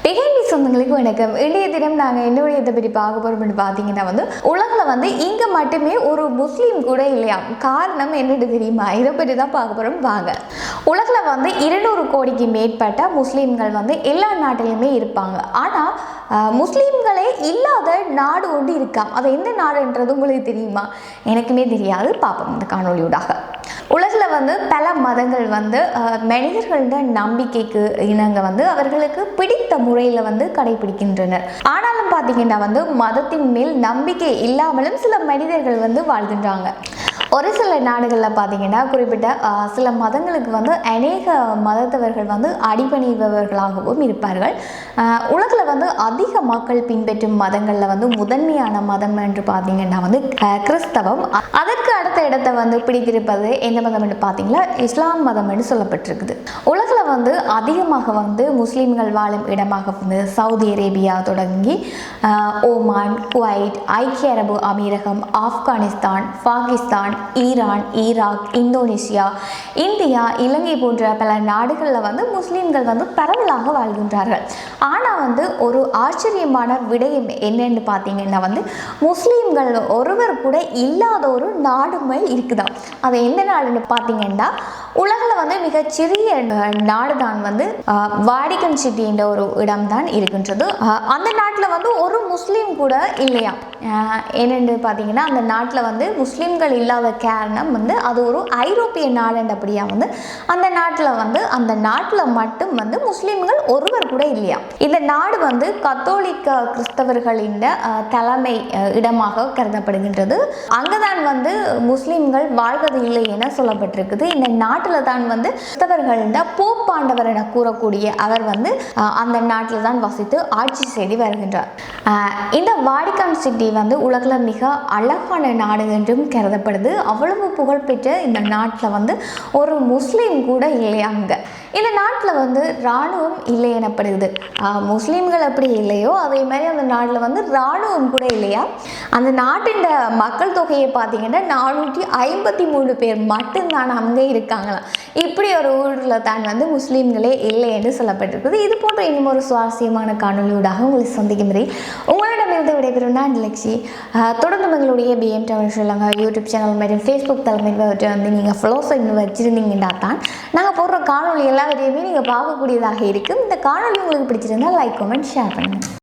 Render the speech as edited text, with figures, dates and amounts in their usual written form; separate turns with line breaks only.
TKD சொந்தங்களுக்கு வணக்கம். இன்றைய தினம் நாங்கள் என்னுடைய இதை பற்றி பார்க்க போகிறோம்னு பார்த்தீங்கன்னா உலகில் இங்கே மட்டுமே ஒரு முஸ்லீம் கூட இல்லையா. காரணம் என்னென்னு தெரியுமா? இதை பற்றி தான் பார்க்க போகிறோம். வாங்க. உலகில் 200 கோடிக்கு மேற்பட்ட முஸ்லீம்கள் எல்லா நாட்டிலுமே இருப்பாங்க. ஆனால் முஸ்லீம்களே இல்லாத நாடு ஒன்று இருக்காம். அது எந்த நாடுன்றது உங்களுக்கு தெரியுமா? எனக்குமே தெரியாது. பார்ப்போம் இந்த காணொலியூடாக. உலகில் பல மதங்கள் மனிதர்களோட நம்பிக்கைக்கு இணங்க அவர்களுக்கு பிடித்த முறையில் கடைபிடிக்கின்றனர். ஆனாலும் பார்த்தீங்கன்னா மதத்தின் மேல் நம்பிக்கை இல்லாமலும் சில மனிதர்கள் வாழ்கின்றாங்க. ஒரு சில நாடுகளில் பார்த்தீங்கன்னா குறிப்பிட்ட சில மதங்களுக்கு அநேக மதத்தவர்கள் அடிபணிபவர்களாகவும் இருப்பார்கள். உலகில் அதிக மக்கள் பின்பற்றும் மதங்களில் முதன்மையான மதம் என்று பார்த்தீங்கன்னா கிறிஸ்தவம். அதற்கு அடுத்த இடத்தை பிடித்திருப்பது எந்த மதம் என்று பார்த்தீங்கன்னா இஸ்லாம் மதம் என்று சொல்லப்பட்டிருக்குது. உலகில் அதிகமாக முஸ்லீம்கள் வாழும் இடமாக சவுதி அரேபியா தொடங்கி ஓமான், குவைட், ஐக்கிய அரபு அமீரகம், Afghanistan, Pakistan, Iran, Iraq, Indonesia, India, Ilangai போன்ற பல நாடுகளில் முஸ்லீம்கள் பரவலாக வாழ்கின்றார்கள். ஆனால் ஒரு ஆச்சரியமான விடயம் என்னன்னு பார்த்தீங்கன்னா முஸ்லீம்கள் ஒருவர் கூட இல்லாத ஒரு நாடுமே இருக்குதான். அது எந்த நாடுன்னு பார்த்தீங்கன்னா உலகில் மிகச்சிறிய நாடு தான் வாடிகன் சிட்டி என்ற ஒரு இடம் தான் இருக்கின்றது. அந்த நாட்டில் ஒரு முஸ்லீம் கூட இல்லையா. என்னென்று பார்த்தீங்கன்னா அந்த நாட்டில் முஸ்லீம்கள் இல்லாத காரணம் அது ஒரு ஐரோப்பிய நாடுன்றபடியாக அந்த நாட்டில் மட்டும் முஸ்லீம்கள் ஒருவர் கூட இல்லையா. இந்த நாடு கத்தோலிக்க கிறிஸ்தவர்களின் தலைமை இடமாக கருதப்படுகின்றது. அங்குதான் முஸ்லீம்கள் வாழ்வது இல்லை என சொல்லப்பட்டிருக்குது. இந்த நாட்டில் தான் கிறிஸ்தவர்களின் போப்பாண்டவர் என கூறக்கூடிய அவர் அந்த நாட்டில் தான் வசித்து ஆட்சி செய்து வருகின்றார். இந்த வாடிகன் சிட்டி உலகில் மிக அழகான நாடு என்றும் கருதப்படுது. அவ்வளவு புகழ்பெற்ற இந்த நாட்டில் ஒரு முஸ்லீம் கூட இல்லையாங்க. இந்த நாட்டில் இராணுவம் இல்லை எனப்படுது. முஸ்லீம்கள் எப்படி இல்லையோ அதே மாதிரி அந்த நாட்டில் இராணுவம் கூட இல்லையா. அந்த நாட்டின் மக்கள் தொகையை பார்த்தீங்கன்னா 453 பேர் மட்டும்தான் அங்கே இருக்காங்களாம். இப்படி ஒரு ஊரில் தான் முஸ்லீம்களே இல்லை என்று சொல்லப்பட்டிருக்குது. இது போன்ற இன்னும் ஒரு சுவாரஸ்யமான காணொலியூடாக உங்களை சந்திக்கும் முறை உங்களிடமிருந்து விடைபெறும் நான் லக்ஷி. தொடர்ந்து உங்களுடைய PM Tamil Sri Lanka YouTube channel மற்றும் ஃபேஸ்புக் தலைமையில் நீங்கள் ஃபாலோ பண்ணி வச்சுருந்தீங்கன்னா தான் நாங்கள் போடுற காணொலி எல்லாவற்றையுமே நீங்கள் பார்க்கக்கூடியதாக இருக்கும். இந்த காணொலி உங்களுக்கு பிடிச்சிருந்தால் லைக், கமெண்ட், ஷேர் பண்ணுங்கள்.